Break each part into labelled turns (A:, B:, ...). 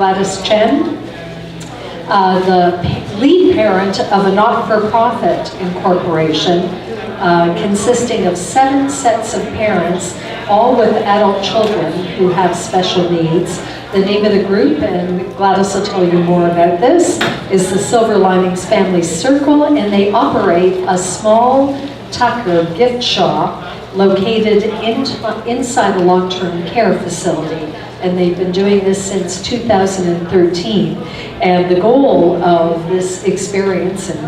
A: Gladys Chen, the lead parent of a not-for-profit incorporation consisting of 7 sets of parents, all with adult children who have special needs. The name of the group, and Gladys will tell you more about this, is the Silver Linings Family Circle, and they operate a small Tucker gift shop located inside a long-term care facility. And they've been doing this since 2013. And the goal of this experience, and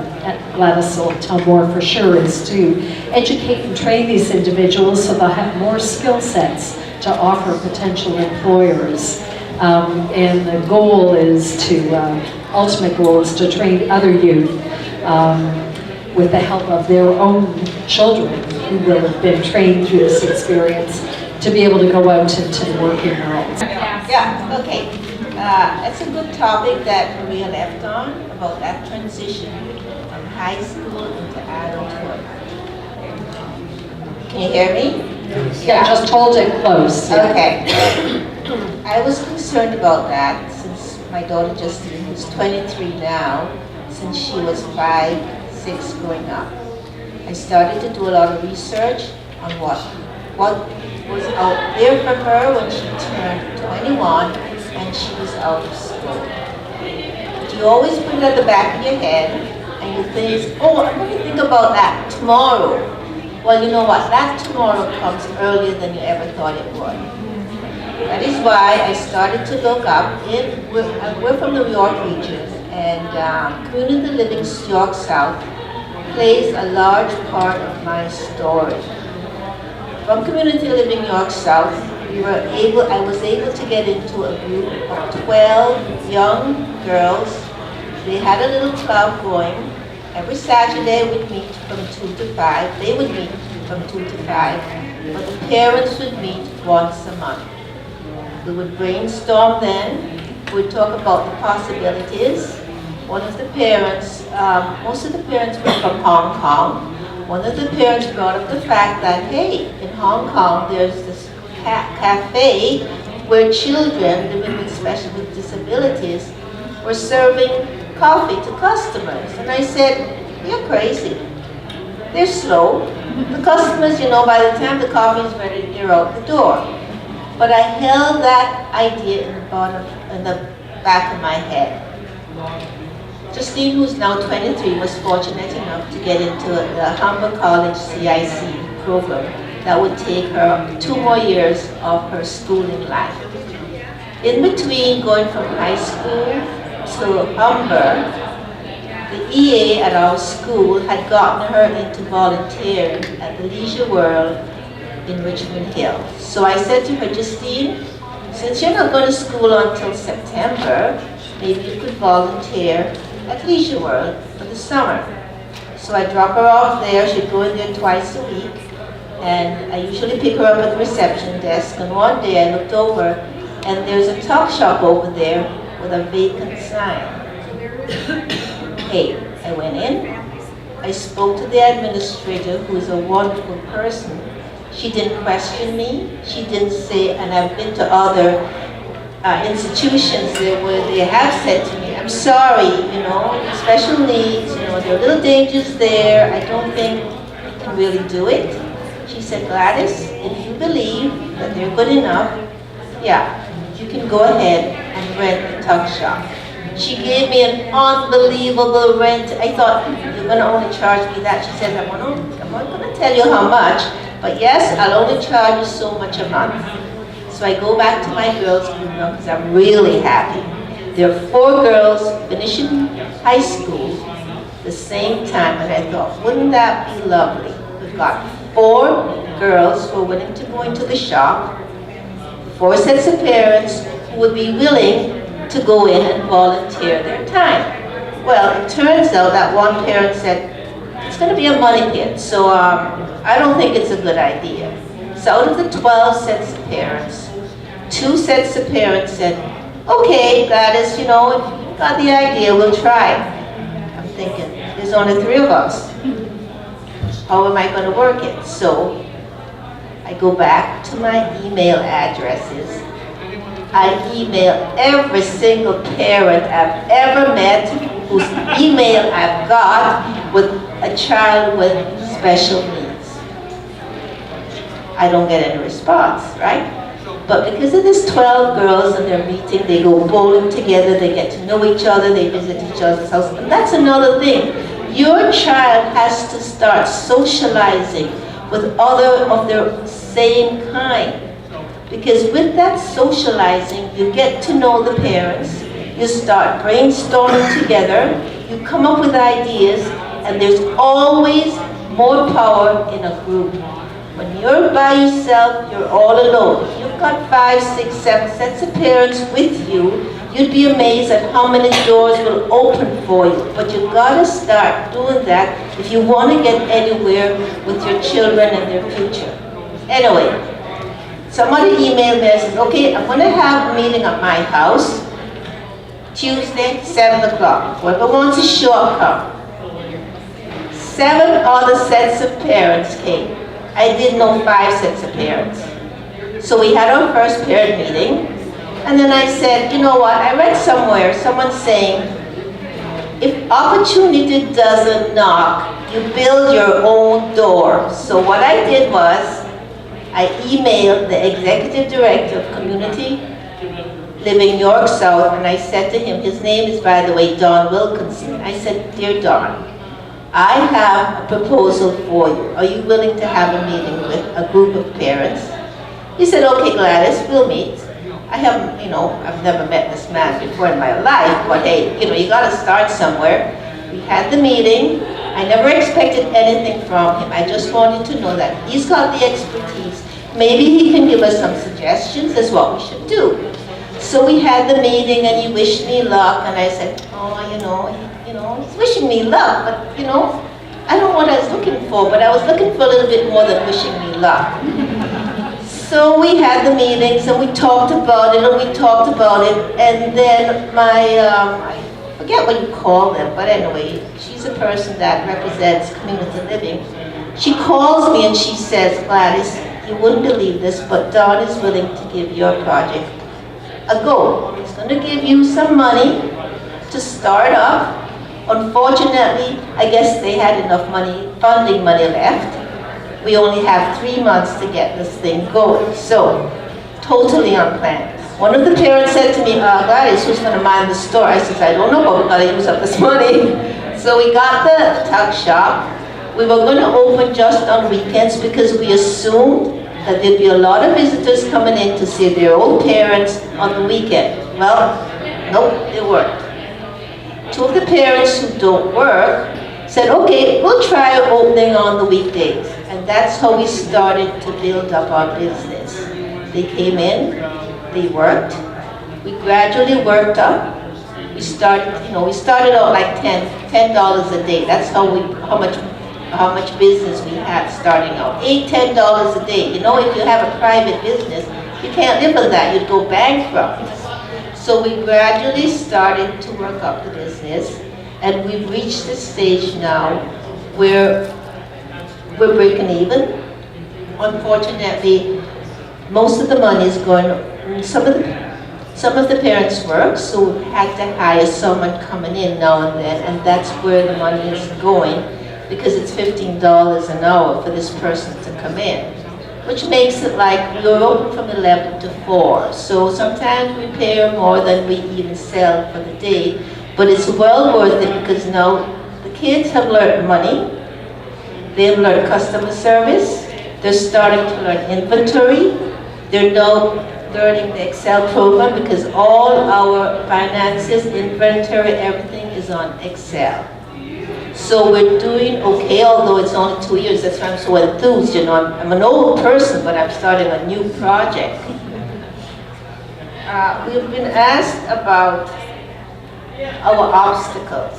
A: Gladys will tell more for sure, is to educate and train these individuals so they'll have more skill sets to offer potential employers. And the goal is to, ultimate goal is to train other youth with the help of their own children who will have been trained through this experience to be able to go out into the working world.
B: Yeah, okay. It's a good topic that Maria left on, about that transition from high school into adulthood. Can you hear me?
A: Yeah, just hold it close. Yeah.
B: Okay. I was concerned about that since my daughter Justine, who's 23 now, since she was 5, 6 growing up. I started to do a lot of research on what was out there for her when she turned 21 and she was out of school. But you always put it at the back of your head and you think, oh, I'm going to think about that tomorrow. Well, you know what? That tomorrow comes earlier than you ever thought it would. That is why I started to look up. We're from the New York region, and Community Living York South plays a large part of my story. From Community Living York South, I was able to get into a group of 12 young girls. They had a little club going. Every Saturday we'd meet from 2 to 5. They would meet from 2 to 5, but the parents would meet once a month. We would brainstorm then. We'd talk about the possibilities. One of the parents, most of the parents were from Hong Kong. One of the parents brought up the fact that, hey, in Hong Kong there's this cafe where children living with disabilities were serving coffee to customers. And I said, you're crazy. They're slow. The customers, you know, by the time the coffee is ready, they're out the door. But I held that idea in the back of my head. Justine, who's now 23, was fortunate enough to get into the Humber College CIC program that would take her 2 more years of her schooling life. In between going from high school to Humber, the EA at our school had gotten her into volunteering at the Leisure World in Richmond Hill. So I said to her, Justine, since you're not going to school until September, maybe you could volunteer at Leisure World for the summer. So I drop her off there. She'd go in there twice a week, and I usually pick her up at the reception desk. And one day I looked over, and there's a tuck shop over there with a vacant sign. Hey, I went in. I spoke to the administrator, who is a wonderful person. She didn't question me. She didn't say, and I've been to other institutions there where they have said to me, I'm sorry, you know, special needs, you know, there are little dangers there. I don't think you can really do it. She said, Gladys, if you believe that they're good enough, yeah, you can go ahead and rent the tuck shop. She gave me an unbelievable rent. I thought, you're going to only charge me that. She said, I'm not going to tell you how much, but yes, I'll only charge you so much a month. So I go back to my girls' group now because I'm really happy. There are 4 girls finishing high school the same time, and I thought, wouldn't that be lovely? We've got 4 girls who are willing to go into the shop, 4 sets of parents who would be willing to go in and volunteer their time. Well, it turns out that one parent said, it's going to be a money pit, so I don't think it's a good idea. So out of the 12 sets of parents, 2 sets of parents said, okay, Gladys, you know, if you got the idea, we'll try. I'm thinking, there's only 3 of us. How am I going to work it? So I go back to my email addresses. I email every single parent I've ever met whose email I've got with a child with special needs. I don't get any response, right? But because of this 12 girls and they're meeting, they go bowling together, they get to know each other, they visit each other's house. And that's another thing. Your child has to start socializing with other of their same kind. Because with that socializing, you get to know the parents, you start brainstorming together, you come up with ideas, and there's always more power in a group. When you're by yourself, you're all alone. If you've got 5, 6, 7 sets of parents with you, you'd be amazed at how many doors will open for you. But you've got to start doing that if you want to get anywhere with your children and their future. Anyway, somebody emailed me and says, okay, I'm going to have a meeting at my house, Tuesday, 7 o'clock. Whoever wants to show up, come. 7 other sets of parents came. I didn't know 5 sets of parents. So we had our first parent meeting, and then I said, you know what, I read somewhere, someone saying, if opportunity doesn't knock, you build your own door. So what I did was, I emailed the executive director of community living York South, and I said to him, his name is, by the way, Don Wilkinson. I said, dear Don, I have a proposal for you. Are you willing to have a meeting with a group of parents? He said, okay, Gladys, we'll meet. I haven't, I've never met this man before in my life, but hey, you gotta start somewhere. We had the meeting. I never expected anything from him. I just wanted to know that he's got the expertise. Maybe he can give us some suggestions as what we should do. So we had the meeting and he wished me luck, and I said, he's wishing me luck, but I don't know what I was looking for, but I was looking for a little bit more than wishing me luck. So we had the meetings and we talked about it and then I forget what you call them, but anyway, she's a person that represents community living. She calls me and she says, Gladys, you wouldn't believe this, but Don is willing to give your project a go. He's going to give you some money to start up. Unfortunately, I guess they had enough funding money left. We only have 3 months to get this thing going. So, totally unplanned. One of the parents said to me, Gladys, who's going to mind the store? I said, I don't know, but we've got to use up this money. So we got the tuck shop. We were going to open just on weekends because we assumed that there'd be a lot of visitors coming in to see their old parents on the weekend. Well, nope, it weren't. 2 of the parents who don't work said, okay, we'll try opening on the weekdays. And that's how we started to build up our business. They came in, they worked. We gradually worked up. We started out like $10 a day. That's how much business we had starting out. $8, $10 a day. If you have a private business, you can't live on that. You'd go bankrupt. So we gradually started to work up the business, and we've reached the stage now where we're breaking even. Unfortunately, most of the money is going. Some of the parents work, so we had to hire someone coming in now and then, and that's where the money is going, because it's $15 an hour for this person to come in, which makes it like we're open from 11 to 4. So sometimes we pay more than we even sell for the day, but it's well worth it because now the kids have learned money, they've learned customer service, they're starting to learn inventory, they're now learning the Excel program because all our finances, inventory, everything is on Excel. So we're doing okay, although it's only 2 years. That's why I'm so enthused. I'm an old person, but I'm starting a new project. We've been asked about our obstacles.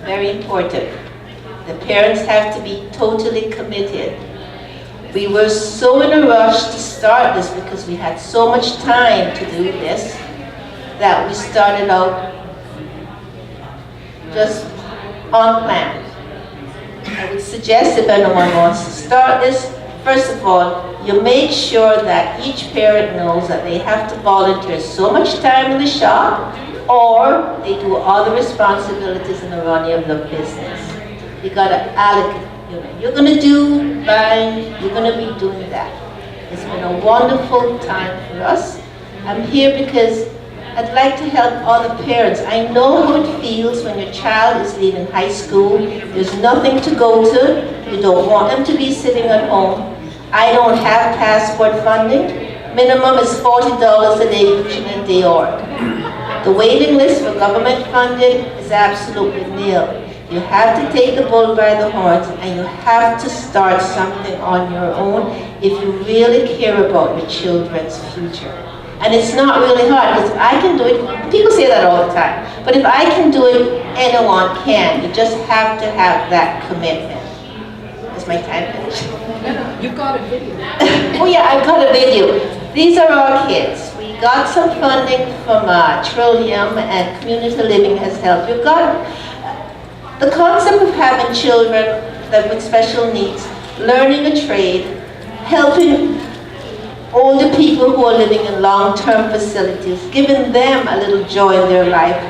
B: Very important. The parents have to be totally committed. We were so in a rush to start this because we had so much time to do this that we started out just unplanned. I would suggest if anyone wants to start this, first of all, You make sure that each parent knows that they have to volunteer so much time in the shop, or they do all the responsibilities in the running of the business. You gotta allocate, you're gonna do buying, you're gonna be doing that. It's been a wonderful time for us. I'm here because I'd like to help all the parents. I know how it feels when your child is leaving high school. There's nothing to go to. You don't want them to be sitting at home. I don't have passport funding. Minimum is $40 a day each and day org. The waiting list for government funding is absolutely nil. You have to take the bull by the horns, and you have to start something on your own if you really care about your children's future. And it's not really hard, because if I can do it, people say that all the time, but if I can do it, anyone can. You just have to have that commitment. Is my time finished?
A: You've got a video.
B: Oh yeah, I've got a video. These are our kids. We got some funding from Trillium, and Community Living has helped. You've got the concept of having children with special needs, learning a trade, helping older people who are living in long-term facilities, giving them a little joy in their life,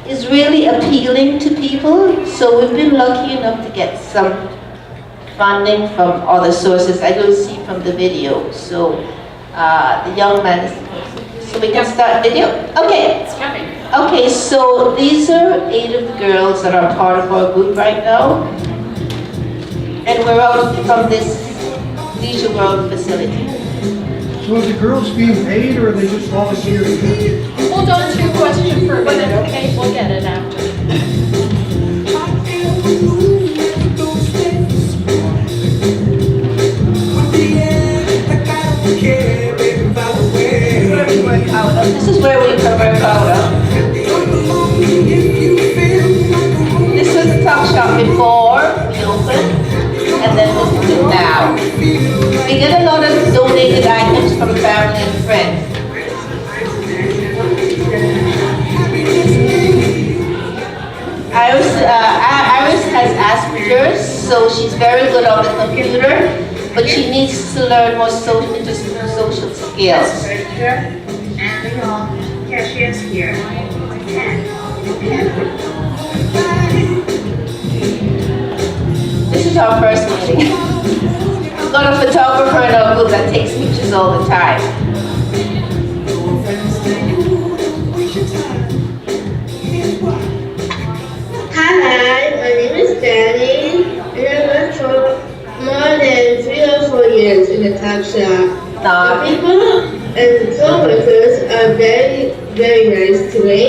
B: is really appealing to people. So we've been lucky enough to get some funding from other sources. I will see from the video. So the young man is, so we can start video? Okay.
A: It's coming.
B: Okay, so these are 8 of the girls that are part of our group right now. And we're out from this Leisure World facility.
C: So are the girls being paid, or are they just volunteering?
A: Hold on to your question for a minute, okay? We'll get it after.
B: This is where we cover powder. This was the tuck shop before we opened, and then this is it now. We get a lot of donated items from family and friends. Iris has Asperger's, so she's very good on the computer, but she needs to learn more social skills.
D: And cashiers here. 10.
B: This is our first meeting. We've got a photographer in our group that takes pictures all the time.
D: Hi, my name is Danny, and I worked for more than 3 or 4 years in the tuck shop.
B: Nah.
D: The people and the co-workers are very, very nice to me.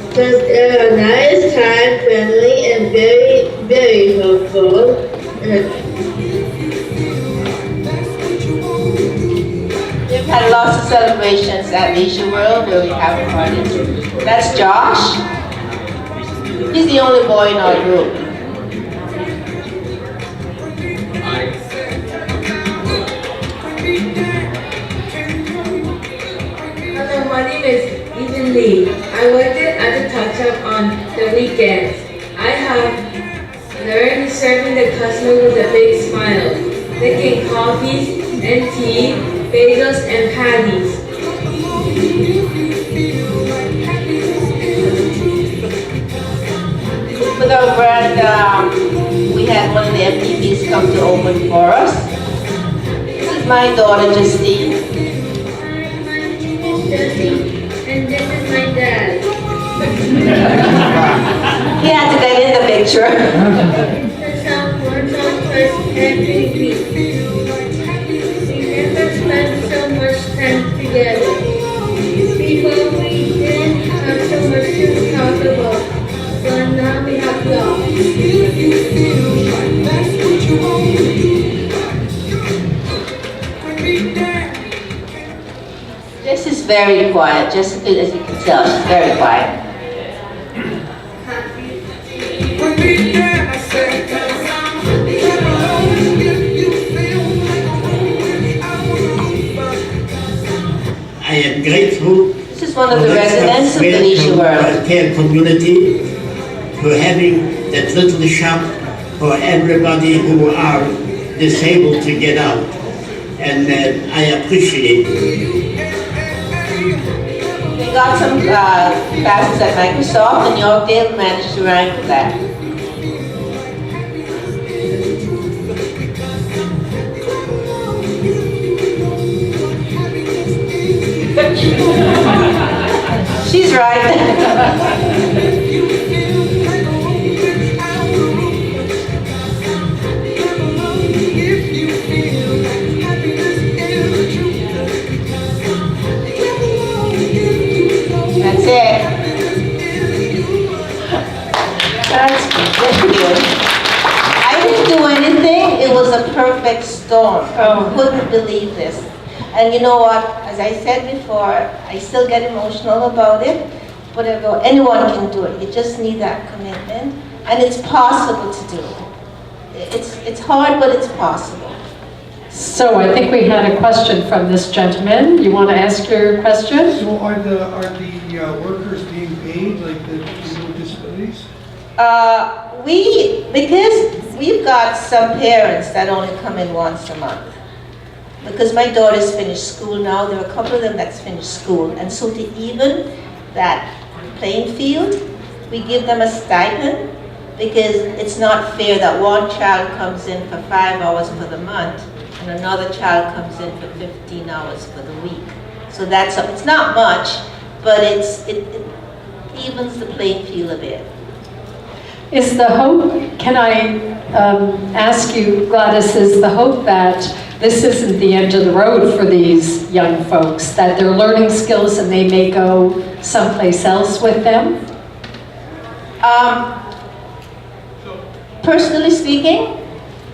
D: Because they are nice, kind, friendly, and very, very helpful.
B: We've had lots of celebrations at Leisure World where we have parties. That's Josh. He's the only boy in our group.
E: Hello, my name is Ethan Lee. I worked at the tuck shop on the weekends. I have learned serving the customers with a big smile, making coffees and tea, bagels and patties.
B: With our brand, we had one of the FTPs come to open for us. This is my daughter, Justine.
D: And this is my dad.
B: He had to get in the picture.
D: The shop works on first every week. We never spend so much time together. Before we didn't have so much to talk about, but now we have love.
B: This is very quiet, just as you can tell, she's very quiet.
F: I am grateful
B: This is one of the residents of the Leisure World.
F: care community for having that little shop for everybody who are disabled to get out. And I appreciate it.
B: We got some classes at Microsoft, and Yorkdale managed to rank that. She's right. That's it.
A: That's
B: Thank you. I didn't do anything. It was a perfect storm.
A: Oh.
B: I couldn't believe this. And you know what? As I said before, I still get emotional about it. But anyone can do it. You just need that commitment, and it's possible to do. It's hard, but it's possible.
A: So I think we had a question from this gentleman. You want to ask your question?
C: So are the workers being paid, like the people with disabilities?
B: Because we've got some parents that only come in once a month. Because my daughter's finished school now, there are a couple of them that's finished school. And so to even that playing field, we give them a stipend, because it's not fair that one child comes in for 5 hours for the month and another child comes in for 15 hours for the week. So it's not much, but it evens the playing field a bit.
A: Is the hope, can I ask you, Gladys, is the hope that this isn't the end of the road for these young folks, that they're learning skills and they may go someplace else with them?
B: Personally speaking,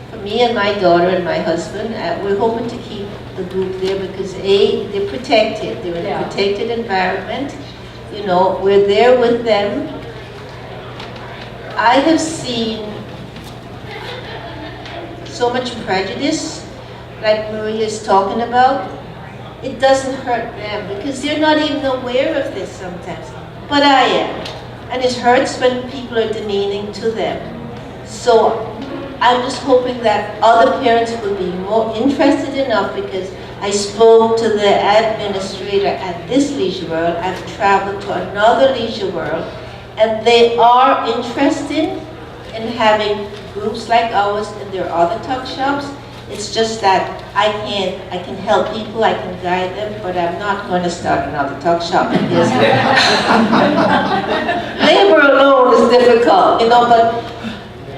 B: for me and my daughter and my husband, we're hoping to keep the group there because they're protected. They're in a protected environment. You know, we're there with them. I have seen so much prejudice, like Maria is talking about. It doesn't hurt them because they're not even aware of this sometimes. But I am. And it hurts when people are demeaning to them. So I'm just hoping that other parents will be more interested enough, because I spoke to the administrator at this Leisure World. I've traveled to another Leisure World, and they are interested in having groups like ours in their other tuck shops. It's just that I can help people, I can guide them, but I'm not going to start another tuck shop because labor alone is difficult, you know, but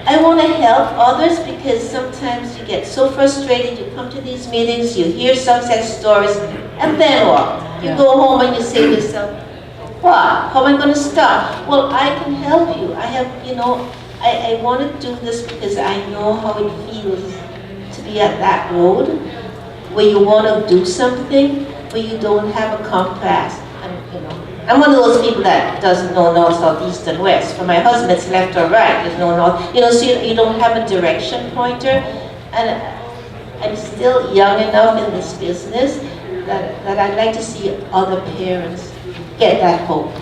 B: I want to help others because sometimes you get so frustrated, you come to these meetings, you hear success stories, and then what? You go home and you say to yourself, what? How am I going to start? Well, I can help you. I have, you know, I want to do this because I know how it feels to be at that road where you want to do something, where you don't have a compass. And, you know, I'm one of those people that doesn't know north, south, east, and west. For my husband, it's left or right. There's no north. You know, so you don't have a direction pointer. And I'm still young enough in this business that I'd like to see other parents get that hope.